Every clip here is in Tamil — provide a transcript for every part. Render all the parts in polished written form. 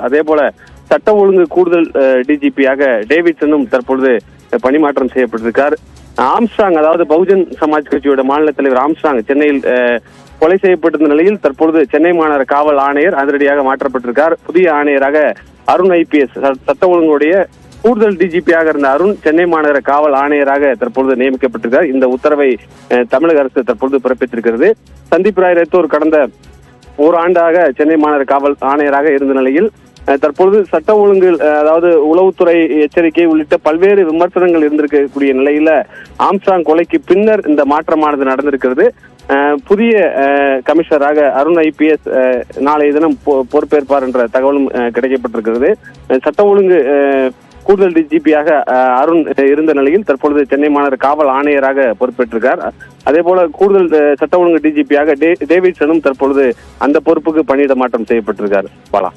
அதே போல சட்ட ஒழுங்கு கூடுதல் டிஜிபியாக டேவிட்சனும் தற்பொழுது பணிமாற்றம் செய்யப்பட்டிருக்கார். ஆம்ஸ்ட்ராங், அதாவது பகுஜன் சமாஜ் கட்சியோட மாநில தலைவர் ஆம்ஸ்ட்ராங் சென்னையில் கொலை செய்யப்பட்டிருந்த நிலையில் தற்பொழுது சென்னை மாநகர காவல் ஆணையர் அதிரடியாக மாற்றப்பட்டிருக்கார். புதிய ஆணையராக அருண் IPS, சட்ட ஒழுங்குடைய கூடுதல் டிஜிபியாக இருந்த அருண் சென்னை மாநகர காவல் ஆணையராக தற்பொழுது நியமிக்கப்பட்டிருக்கார். இந்த உத்தரவை தமிழக அரசு தற்பொழுது பிறப்பித்திருக்கிறது. சந்தீப் ராய் ரத்தோர் கடந்த ஓராண்டாக சென்னை மாநகர காவல் ஆணையராக இருந்த நிலையில் தற்பொழுது சட்ட ஒழுங்கு, அதாவது உளவுத்துறை எச்சரிக்கை உள்ளிட்ட பல்வேறு விமர்சனங்கள் இருந்திருக்கக்கூடிய நிலையில ஆம்ஸ்ட்ராங் கொலைக்கு பின்னர் இந்த மாற்றமானது நடந்திருக்கிறது. புதிய கமிஷனராக அருண் IPS நாளைய தினம் பொறுப்பேற்பார் என்ற தகவலும் கிடைக்கப்பட்டிருக்கிறது. சட்ட ஒழுங்கு கூடுதல் டிஜிபியாக அருண் இருந்த நிலையில் தற்பொழுது சென்னை மாநகர காவல் ஆணையராக பொறுப்பேற்றிருக்கார். அதே போல கூடுதல் சட்ட ஒழுங்கு டிஜிபியாக டேவிட்சனும் தற்பொழுது அந்த பொறுப்புக்கு பணியிட மாற்றம் செய்யப்பட்டிருக்கார். பாலா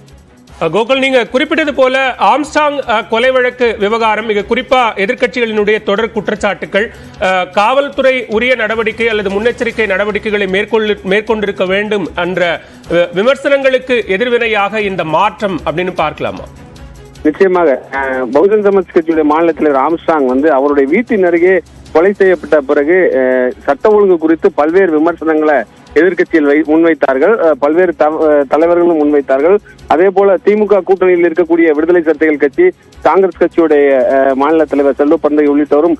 கோகுல், நீங்க குறிப்பிட்டது போல ஆம்ஸ்ட்ராங் கொலை வழக்கு விவகாரம் மிக குறிப்பா எதிர்க்கட்சிகளினுடைய தொடர் குற்றச்சாட்டுகள், காவல்துறை உரிய நடவடிக்கை அல்லது முன்னெச்சரிக்கை நடவடிக்கைகளை மேற்கொண்டிருக்க வேண்டும் என்ற விமர்சனங்களுக்கு எதிர்வினையாக இந்த மாற்றம் அப்படின்னு பார்க்கலாமா? நிச்சயமாக பகுஜன் சமாஜ் கட்சியுடைய மாநில தலைவர் ஆம்ஸ்ட்ராங் அவருடைய வீட்டின் அருகே கொலை செய்யப்பட்ட பிறகு சட்ட ஒழுங்கு குறித்து பல்வேறு விமர்சனங்களை எதிர்கட்சியில் முன்வைத்தார்கள். பல்வேறு தலைவர்களும் முன்வைத்தார்கள். அதே போல திமுக கூட்டணியில் இருக்கக்கூடிய விடுதலை சிறுத்தைகள் கட்சி, காங்கிரஸ் கட்சியுடைய மாநில தலைவர் செல்வ பந்தை உள்ளிட்டோரும்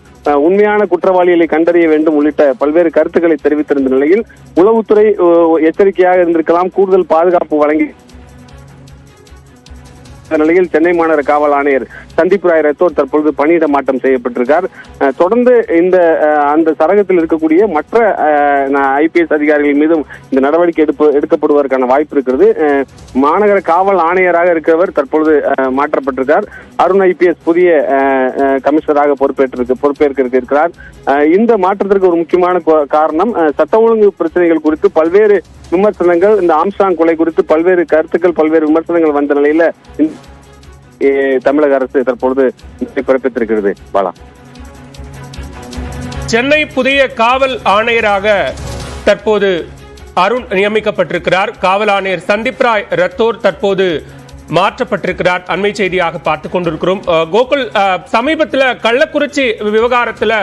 உண்மையான குற்றவாளிகளை கண்டறிய வேண்டும் உள்ளிட்ட பல்வேறு கருத்துக்களை தெரிவித்திருந்த நிலையில் உளவுத்துறை எச்சரிக்கையாக இருந்திருக்கலாம், கூடுதல் பாதுகாப்பு வழங்கி நிலையில் சென்னை மாநகர காவல் ஆணையர் சந்தீப் ராய் ரத்தோர் தற்பொழுது பணியிட மாற்றம் செய்யப்பட்டிருக்கார். தொடர்ந்து அந்த சரகத்தில் இருக்கக்கூடிய மற்ற IPS அதிகாரிகள் மீதும் இந்த நடவடிக்கை எடுக்கப்படுவதற்கான வாய்ப்பு இருக்கிறது. மாநகர காவல் ஆணையராக இருக்கிறவர் தற்பொழுது மாற்றப்பட்டிருக்கார். அருண் IPS புதிய கமிஷனராக பொறுப்பேற்க இருக்கிறார். இந்த மாற்றத்திற்கு ஒரு முக்கியமான காரணம் சட்ட ஒழுங்கு பிரச்சனைகள் குறித்து பல்வேறு விமர்சனங்கள், இந்த ஆம்ஸ்ட்ராங் கொலை குறித்து பல்வேறு கருத்துக்கள், பல்வேறு விமர்சனங்கள் வந்த நிலையில தமிழக அரசு தற்பொழுது பிறப்பித்திருக்கிறது. பாலா, சென்னை புதிய காவல் ஆணையராக தற்போது அருண் நியமிக்கப்பட்டிருக்கிறார். காவல் ஆணையர் சந்தீப் ராய் ரத்தோர் தற்போது மாற்றப்பட்டிருக்கிறார். அண்மை செய்தியாக பார்த்துக் கொண்டிருக்கிறோம். கோகுல், சமீபத்தில் கள்ளக்குறிச்சி விவகாரத்தில்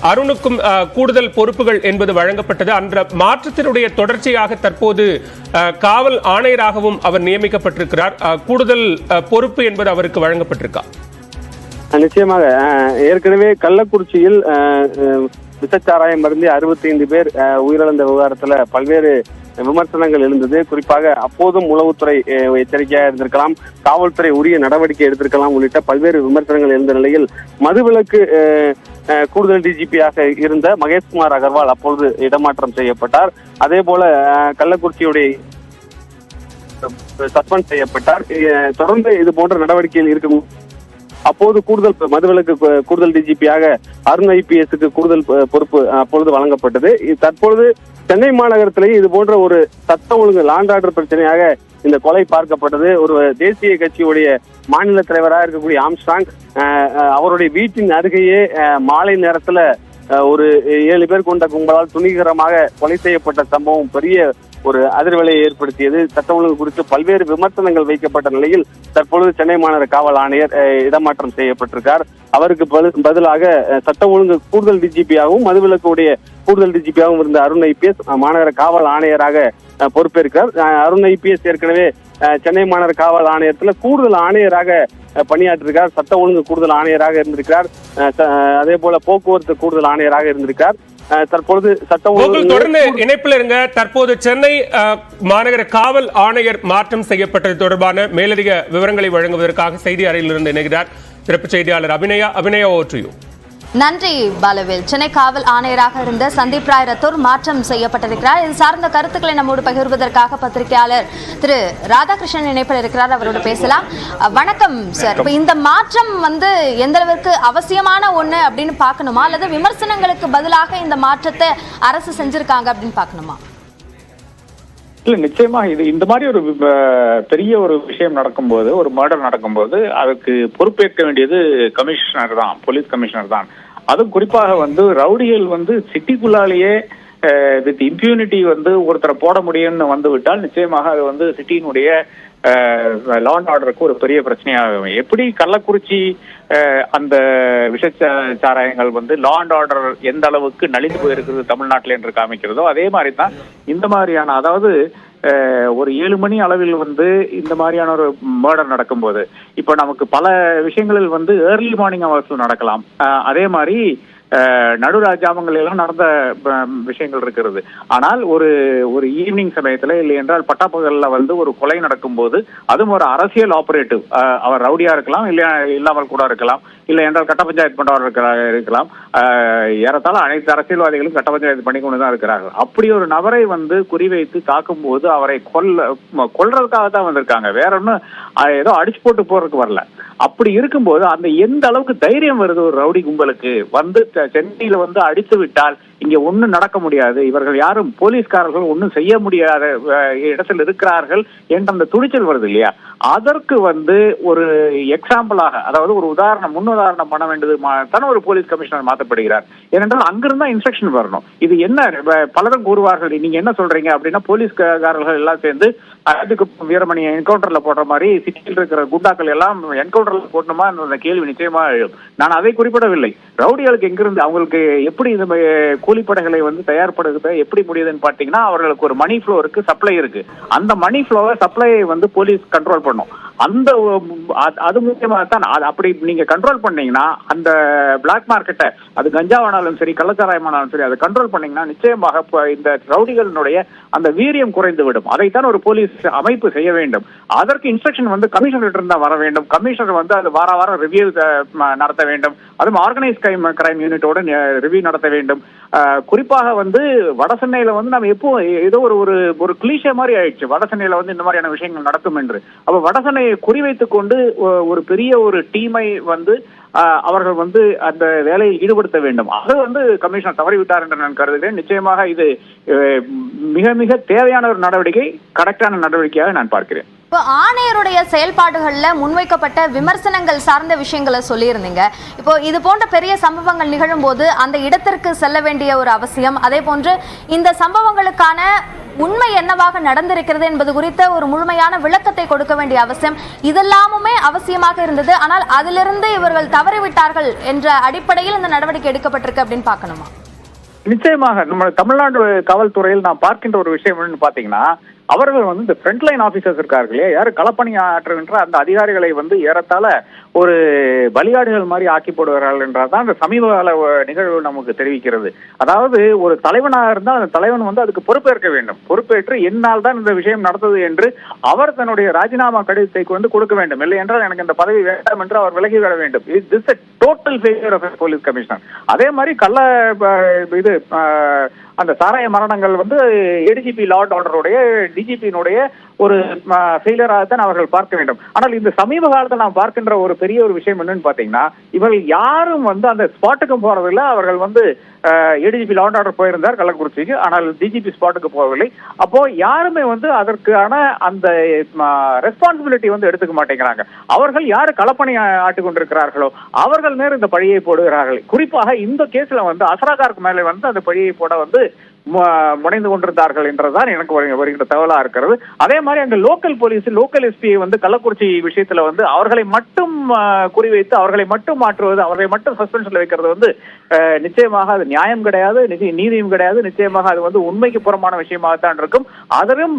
அருணுக்கும் கூடுதல் பொறுப்புகள் என்பது வழங்கப்பட்டது. அந்த மாற்றத்தினுடைய தொடர்ச்சியாக தற்போது காவல் ஆணையராகவும் அவர் நியமிக்கப்பட்டிருக்கிறார். கூடுதல் பொறுப்பு என்பது அவருக்கு வழங்கப்பட்டிருக்கா? நிச்சயமாக. ஏற்கனவே கள்ளக்குறிச்சியில் விசச்சாராயம் மருந்தி 65 பேர் உயிரிழந்த விவகாரத்துல பல்வேறு விமர்சனங்கள் எழுந்தது. குறிப்பாக அப்போதும் உளவுத்துறை எச்சரிக்கையாக இருந்திருக்கலாம், காவல்துறை உரிய நடவடிக்கை எடுத்திருக்கலாம் உள்ளிட்ட பல்வேறு விமர்சனங்கள் எழுந்த நிலையில் மதுவிலக்கு கூடுதல் டிஜிபியாக இருந்த மகேஷ்குமார் அகர்வால் அப்பொழுது இடமாற்றம் செய்யப்பட்டார். அதே போல கள்ளக்குறிச்சியுடைய சஸ்பெண்ட் செய்யப்பட்டார். தொடர்ந்து இது போன்ற நடவடிக்கைகள் இருக்கும். அப்போது கூடுதல் மதுவிலக்கு கூடுதல் டிஜிபியாக அருண் IPSக்கு கூடுதல் பொறுப்பு அப்பொழுது வழங்கப்பட்டது. தற்பொழுது சென்னை மாநகரத்திலேயே இது போன்ற ஒரு சட்ட ஒழுங்கு லாண்ட் ஆர்டர் பிரச்சனையாக இந்த கொலை பார்க்கப்பட்டது. ஒரு தேசிய கட்சியுடைய மாநில தலைவராக இருக்கக்கூடிய ஆம்ஸ்ட்ராங் அவருடைய வீட்டின் அருகேயே மாலை நேரத்துல ஒரு 7 பேர் கொண்ட கும்பலால் துணிகரமாக கொலை செய்யப்பட்ட சம்பவம் பெரிய ஒரு அதிர்வலையை ஏற்படுத்தியது. சட்ட ஒழுங்கு குறித்து பல்வேறு விமர்சனங்கள் வைக்கப்பட்ட நிலையில் தற்பொழுது சென்னை மாநகர காவல் ஆணையர் இடமாற்றம் செய்யப்பட்டிருக்கார். அவருக்கு பதிலாக சட்ட ஒழுங்கு கூடுதல் டிஜிபியாகவும் மதுவிலக்குடைய கூடுதல் டிஜிபியாகவும் இருந்த அருண் IPS மாநகர காவல் ஆணையராக பொறுப்பேற்கிறார். அருண் IPS ஏற்கனவே சென்னை மாநகர காவல் ஆணையத்துல கூடுதல் ஆணையராக பணியாற்றிருக்கார். சட்ட ஒழுங்கு கூடுதல் ஆணையராக இருந்திருக்கிறார். அதே போல போக்குவரத்து கூடுதல் ஆணையராக இருந்திருக்கார். தற்பொழுது சட்ட ஒழுங்கு தொடர்ந்து இணைப்பில் இருங்க. தற்போது சென்னை மாநகர காவல் ஆணையர் மாற்றம் செய்யப்பட்டது தொடர்பான மேலதிக விவரங்களை வழங்குவதற்காக செய்தி அறையிலிருந்து இணைகிறார் சிறப்பு செய்தியாளர் அபிநயா. Over to you. நன்றி பாலவேல். சென்னை காவல் ஆணையராக இருந்த சந்தீப் ராய் ரத்தோர் மாற்றம் செய்யப்பட்டிருக்கிறார். இது சார்ந்த கருத்துக்களை நம்மோடு பகிர்வதற்காக பத்திரிகையாளர் திரு ராதாகிருஷ்ணன் இணைப்பில் இருக்கிறார். அவரோடு பேசலாம். வணக்கம் சார். இந்த மாற்றம் எந்த அளவிற்கு அவசியமான ஒண்ணு அப்படின்னு பார்க்கணுமா, அல்லது விமர்சனங்களுக்கு பதிலாக இந்த மாற்றத்தை அரசு செஞ்சிருக்காங்க அப்படின்னு பார்க்கணுமா? இல்ல, நிச்சயமா இது இந்த மாதிரி ஒரு பெரிய ஒரு விஷயம் நடக்கும்போது, ஒரு மர்டர் நடக்கும்போது அதுக்கு பொறுப்பேற்க வேண்டியது கமிஷனர் தான், போலீஸ் கமிஷனர் தான். அதுவும் குறிப்பாக ரவுடிகள் சிட்டிக்குள்ளாலேயே வித் இம்ப்யூனிட்டி ஒருத்தரை போட முடியும்னு விட்டால் நிச்சயமாக அது சிட்டியினுடைய லா அண்ட் ஆர்டருக்கு ஒரு பெரிய பிரச்சனையாகும். எப்படி கள்ளக்குறிச்சி அந்த விஷச்சாராயங்கள் வந்து லா அண்ட் ஆர்டர் எந்த அளவுக்கு நலிந்து போயிருக்கிறது தமிழ்நாட்டில் என்று காமிக்கிறதோ அதே மாதிரி தான் இந்த மாதிரியான, அதாவது ஒரு 7 மணி அளவில் வந்து இந்த மாதிரியான ஒரு மர்டர் நடக்கும்போது இப்ப நமக்கு பல விஷயங்களில் வந்து ஏர்லி மார்னிங் அவர்ஸ்ல நடக்கலாம். அதே மாதிரி நடுராஜாமங்கள் எல்லாம் நடந்த விஷயங்கள் இருக்கிறது. ஆனால் ஒரு ஈவினிங் சமயத்துல இல்லை என்றால் பட்டாப்பகல்ல வந்து ஒரு கொலை நடக்கும் போது அதுவும் ஒரு அரசியல் ஆபரேட்டிவ், அவர் ரவுடியா இருக்கலாம், இல்ல இல்லாமல் கூட இருக்கலாம், இல்லை என்றால் கட்ட பஞ்சாயத்து பண்றவர் இருக்கலாம். ஏறத்தாழ அனைத்து அரசியல்வாதிகளும் கட்ட பஞ்சாயத்து பண்ணி கொண்டுதான் இருக்கிறார்கள். அப்படி ஒரு நபரை வந்து குறிவைத்து தாக்கும் போது அவரை கொல்றதுக்காக தான் வந்திருக்காங்க, வேற ஒன்னும் ஏதோ அடிச்சு போட்டு போறதுக்கு வரல. அப்படி இருக்கும்போது அந்த எந்த அளவுக்கு தைரியம் வருது ஒரு ரவுடி கும்பலுக்கு வந்து சென்னையில வந்து அடித்து விட்டால் இங்க ஒண்ணும் நடக்க முடியாது, இவர்கள் யாரும் போலீஸ்காரர்கள் ஒன்னும் செய்ய முடியாத இடத்தில் இருக்கிறார்கள் என்ற அந்த துணிச்சல் வருது இல்லையா? அதற்கு வந்து ஒரு எக்ஸாம்பிளாக, அதாவது ஒரு முன்னுதாரணம் பண்ண வேண்டியது தானே ஒரு போலீஸ் கமிஷனர் மாற்றப்படுகிறார். ஏனென்றால் அங்கிருந்தா இன்ஸ்ட்ரக்ஷன் வரணும். இது என்ன பலரும் கூறுவார்கள், நீங்க என்ன சொல்றீங்க அப்படின்னா போலீஸ்காரர்கள் எல்லாம் சேர்ந்து அதுக்கு வீரமணி என்கவுண்டர்ல போடுற மாதிரி சிட்டியில் இருக்கிற குண்டாக்கள் எல்லாம் என்கவுண்டர்ல போடணுமா என்ற கேள்வி நிச்சயமா எழும். நான் அதை குறிப்பிடவில்லை. ரவுடிகளுக்கு எங்கிருந்து அவங்களுக்கு எப்படி இந்த கூலிப்படைகளை வந்து தயார்படுத்த எப்படி முடியுதுன்னு பாத்தீங்கன்னா அவர்களுக்கு ஒரு மணி ஃப்ளோ இருக்கு, சப்ளை இருக்கு. அந்த மணி ஃப்ளோவை சப்ளையை வந்து போலீஸ் கண்ட்ரோல் பண்ணும். அந்த அது முக்கியமாக தான். அப்படி நீங்க கண்ட்ரோல் பண்ணீங்கன்னா அந்த பிளாக் மார்க்கெட்டை, அது கஞ்சாவானாலும் சரி கள்ளச்சாராயமானாலும் சரி, அதை கண்ட்ரோல் பண்ணீங்கன்னா நிச்சயமாக இந்த ரவுடிகளினுடைய அந்த வீரியம் குறைந்து விடும். அதைத்தான் ஒரு போலீஸ் அமைப்பு செய்ய வேண்டும். அதற்கு இன்ஸ்ட்ரக்ஷன் வந்து கமிஷனர் இருந்தா வர வேண்டும். கமிஷனர் வந்து அது வாரம் ரிவ்யூ நடத்த வேண்டும். அதுவும் ஆர்கனைஸ் கிரைம் யூனிட்டோட ரிவ்யூ நடத்த வேண்டும். குறிப்பாக வந்து வட சென்னையில வந்து நம்ம எப்போ ஏதோ ஒரு கிளீஷே மாதிரி ஆயிடுச்சு, வட சென்னையில வந்து இந்த மாதிரியான விஷயங்கள் நடக்கும் என்று. அப்ப வட சென்னையை குறிவைத்துக் கொண்டு ஒரு பெரிய ஒரு டீமை வந்து அவர்கள் வந்து அந்த வேலையில் ஈடுபடுத்த வேண்டும். அது வந்து கமிஷனர் தவறிவிட்டார் என்று நான் கருதுகிறேன். நிச்சயமாக இது மிக மிக தேவையான ஒரு நடவடிக்கை, கரெக்டான நடவடிக்கையாக நான் பார்க்கிறேன். இப்போ ஆணையருடைய செயல்பாடுகள்ல முன்வைக்கப்பட்ட விமர்சனங்கள் சார்ந்த விஷயங்களை சொல்லியிருந்தீங்க. இப்போ இது போன்ற பெரிய சம்பவங்கள் நிகழும் போது அந்த இடத்திற்கு செல்ல வேண்டிய ஒரு அவசியம், அதே போன்று இந்த சம்பவங்களுக்கான உண்மை என்னவாக நடந்திருக்கிறது என்பது குறித்த ஒரு முழுமையான விளக்கத்தை கொடுக்க வேண்டிய அவசியம், இதெல்லாமுமே அவசியமாக இருந்தது. ஆனால் அதிலிருந்து இவர்கள் தவறிவிட்டார்கள் என்ற அடிப்படையில் இந்த நடவடிக்கை எடுக்கப்பட்டிருக்கு அப்படின்னு பார்க்கணுமா? நிச்சயமாக நம்ம தமிழ்நாடு காவல்துறையில் நாம் பார்க்கின்ற ஒரு விஷயம் என்னன்னு பாத்தீங்கன்னா, அவர்கள் வந்து இந்த ஃப்ரண்ட் லைன் ஆபீசர்ஸ் இருக்கார்களே, யாரு களப்பணி ஆற்றுகின்ற அந்த அதிகாரிகளை வந்து ஏறத்தாழ ஒரு பலியாடுகள் மாதிரி ஆக்கி போடுகிறார்கள் என்றால்தான் அந்த சமீப கால நிகழ்வு நமக்கு தெரிவிக்கிறது. அதாவது ஒரு தலைவனாக இருந்தால் அந்த தலைவன் வந்து அதுக்கு பொறுப்பேற்க வேண்டும். பொறுப்பேற்று என்னால் தான் இந்த விஷயம் நடந்தது என்று அவர் தன்னுடைய ராஜினாமா கடிதத்தை வந்து கொடுக்க வேண்டும். இல்லை என்றால் எனக்கு இந்த பதவி வேண்டாம் என்று அவர் விலகி வர வேண்டும். This total failure of police commissioner. அதே மாதிரி இது அந்த சாராய மரணங்கள் வந்து ஏடிஜிபி லா அண்ட் ஆர்டருடைய டிஜிபியினுடைய ஒரு ஃபெயிலியராகத்தான் அவர்கள் பார்க்க வேண்டும். ஆனால் இந்த சமீப காலத்தில் நாம் பார்க்கின்ற ஒரு பெரிய ஒரு விஷயம் என்னன்னு பாத்தீங்கன்னா, இவர்கள் யாரும் வந்து அந்த ஸ்பாட்டுக்கு போறதில்லை. அவர்கள் வந்து ஏடிஜிபி லா அண்ட் ஆர்டர் போயிருந்தார் கள்ளக்குறிச்சிக்கு, ஆனால் டிஜிபி ஸ்பாட்டுக்கு போகவில்லை. அப்போ யாருமே வந்து அதற்கான அந்த ரெஸ்பான்சிபிலிட்டி வந்து எடுத்துக்க மாட்டேங்கிறாங்க. அவர்கள் யாரு களப்பணி ஆட்டி கொண்டிருக்கிறார்களோ அவர்கள் மேல இந்த பழியை போடுகிறார்கள். குறிப்பாக இந்த கேஸ்ல வந்து அசராகாருக்கு மேலே வந்து அந்த பழியை போட வந்து முனைந்து கொண்டிருந்தார்கள் என்றுதான் எனக்கு வருகின்ற தகவலா இருக்கிறது. அதே மாதிரி அங்க லோக்கல் போலீஸ், லோக்கல் எஸ்பி வந்து கள்ளக்குறிச்சி விஷயத்துல வந்து அவர்களை மட்டும் குறிவைத்து அவர்களை மட்டும் மாற்றுவது, அவர்களை மட்டும் சஸ்பென்ஷன்ல வைக்கிறது வந்து நிச்சயமாக அது நியாயம் கிடையாது, நீதியும் கிடையாது. நிச்சயமாக அது வந்து உண்மைக்கு புறமான விஷயமாகத்தான் இருக்கும். அதிலும்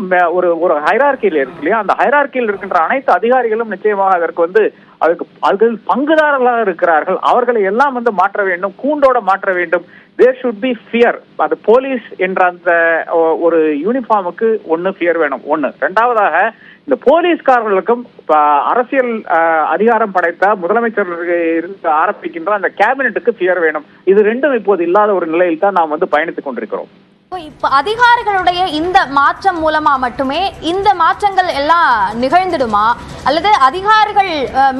ஒரு ஹைரார்கியில் இருக்கு இல்லையா, அந்த ஹைரார்கியில் இருக்கின்ற அனைத்து அதிகாரிகளும் நிச்சயமாக அதற்கு வந்து அதுக்கு பங்குதாரர்களாக இருக்கிறார்கள். அவர்களை எல்லாம் வந்து மாற்ற வேண்டும், கூண்டோட மாற்ற வேண்டும். There should be fear. அது போலீஸ் என்ற அந்த ஒரு யூனிஃபார்முக்கு ஒன்னு ஃபியர் வேணும். ஒன்னு. இரண்டாவதாக இந்த போலீஸ்காரர்களுக்கும் அரசியல் அதிகாரம் படைத்த முதலமைச்சர் ஆரம்பிக்கின்ற அந்த கேபினெட்டுக்கு ஃபியர் வேணும். இது ரெண்டும் இப்போது இல்லாத ஒரு நிலையில் தான் நாம் வந்து பயணித்துக் கொண்டிருக்கிறோம். இப்ப அதிகாரிகளுடைய இந்த மாற்றம் மூலமா மட்டுமே இந்த மாற்றங்கள் எல்லாம் நிகழ்ந்துடுமா, அல்லது அதிகாரிகள்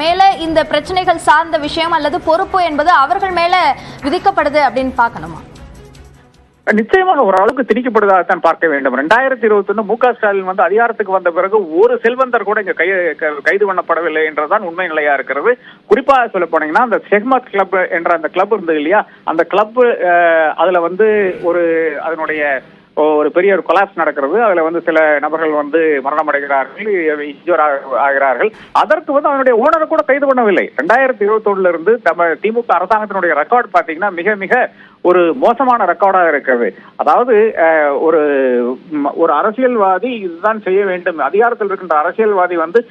மேல இந்த பிரச்சனைகள் சார்ந்த விஷயம் அல்லது பொறுப்பு என்பது அவர்கள் மேல விதிக்கப்படுது அப்படின்னு பார்க்கணுமா? நிச்சயமாக ஓரளவுக்கு திணிக்கப்படுவதாகத்தான் பார்க்க வேண்டும். 2021 மு.க. ஸ்டாலின் வந்து அதிகாரத்துக்கு வந்த பிறகு ஒரு செல்வந்தர் கூட இங்க கைது பண்ணப்படவில்லை என்றதான் உண்மை நிலையா இருக்கிறது. குறிப்பாக சொல்ல போனீங்கன்னா அந்த செஹ்மத் கிளப் என்ற அந்த கிளப் இருந்தது இல்லையா, அந்த கிளப் அதுல வந்து அதனுடைய ஒரு பெரிய ஒரு கொலாப்ஸ் நடக்கிறது. அதுல வந்து சில நபர்கள் வந்து மரணம் அடைகிறார்கள், இன்ஜூர் ஆகிறார்கள். அதற்கு வந்து அவனுடைய ஓனரை கூட கைது பண்ணவில்லை. 2021 இருந்து திமுக அரசாங்கத்தினுடைய ரெக்கார்ட் பாத்தீங்கன்னா மிக மிக ஒரு மோசமான ரெக்கார்டாக இருக்கிறது. அதாவது ஒரு அரசியல்வாதி இதுதான் செய்ய வேண்டும், அதிகாரத்தில் இருக்கின்ற அரசியல்வாதி வந்து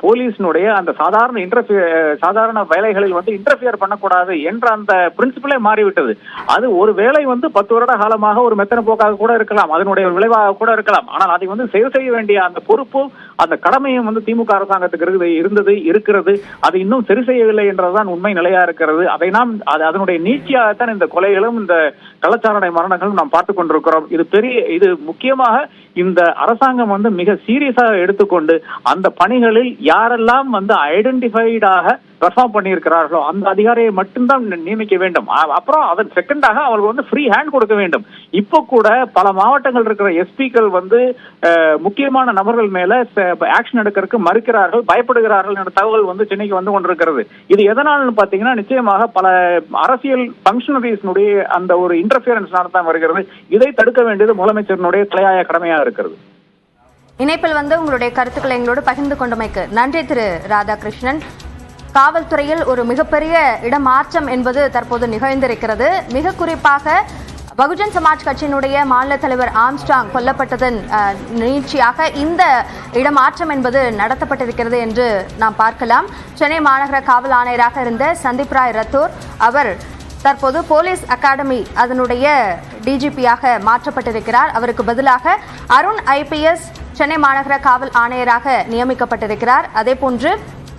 போலீஸினுடைய அந்த சாதாரண வேலைகளில் வந்து இன்டர்ஃபியர் பண்ணக்கூடாது என்ற அந்த பிரின்சிபலே மாறிவிட்டது. அது ஒரு வேலை வந்து 10 வருட காலமாக ஒரு மெத்தன போக்காக கூட இருக்கலாம், அதனுடைய விளைவாக கூட இருக்கலாம். ஆனால் அதை வந்து செய்ய வேண்டிய அந்த பொறுப்பு, அந்த கடமையும் வந்து திமுக அரசாங்கத்துக்கு இருக்கிறது. அது இன்னும் சரி செய்யவில்லை என்றதுதான் உண்மை நிலையா இருக்கிறது. அதை நாம் அதனுடைய நீட்சியாகத்தான் இந்த கொலைகளும் இந்த கள்ளச்சாரணை மரணங்களும் நாம் பார்த்துக் கொண்டிருக்கிறோம். இது முக்கியமாக இந்த அரசாங்கம் வந்து மிக சீரியஸாக எடுத்துக்கொண்டு அந்த பணிகளில் யாரெல்லாம் வந்து ஐடென்டிஃபைடாக பெர்ஃபார்ம் பண்ணியிருக்கிறார்களோ அந்த அதிகாரியை மட்டும்தான் நியமிக்க வேண்டும். அப்புறம் அதன் செகண்டாக அவங்களுக்கு வந்து ஃப்ரீ ஹேண்ட் கொடுக்க வேண்டும். இப்போ கூட பல மாவட்டங்கள் இருக்கிற எஸ்பிக்கள் வந்து முக்கியமான நபர்கள் மேல ஆக்ஷன் எடுக்கிறதுக்கு மறுக்கிறார்கள், பயப்படுகிறார்கள் என்ற தகவல் வந்து சென்னைக்கு வந்து கொண்டிருக்கிறது. இது எதனால்னு பாத்தீங்கன்னா நிச்சயமாக பல அரசியல் பங்கஷனரிஸ்னுடைய அந்த ஒரு இன்டர்ஃபியரன்ஸ் நடத்தான் வருகிறது. இதை தடுக்க வேண்டியது முதலமைச்சரினுடைய தலையாய கடமையாக இருக்கிறது. இணைப்பில் வந்து உங்களுடைய கருத்துக்களை எங்களோடு பகிர்ந்து கொண்டமைக்கு நன்றி திரு ராதாகிருஷ்ணன். காவல்துறையில் ஒரு மிகப்பெரிய இடமாற்றம் என்பது தற்போது நிகழ்ந்திருக்கிறது. மிக குறிப்பாக பகுஜன் சமாஜ் கட்சியினுடைய மாநில தலைவர் ஆம்ஸ்ட்ராங் கொல்லப்பட்டதன் நீட்சியாக இந்த இடமாற்றம் என்பது நடத்தப்பட்டிருக்கிறது என்று நாம் பார்க்கலாம். சென்னை மாநகர காவல் ஆணையராக இருந்த சந்தீப் ராய் ரத்தோர் அவர் தற்போது போலீஸ் அகாடமி அதனுடைய டிஜிபியாக மாற்றப்பட்டிருக்கிறார். அவருக்கு பதிலாக அருண் IPS சென்னை மாநகர காவல் ஆணையராக நியமிக்கப்பட்டிருக்கிறார். அதேபோன்று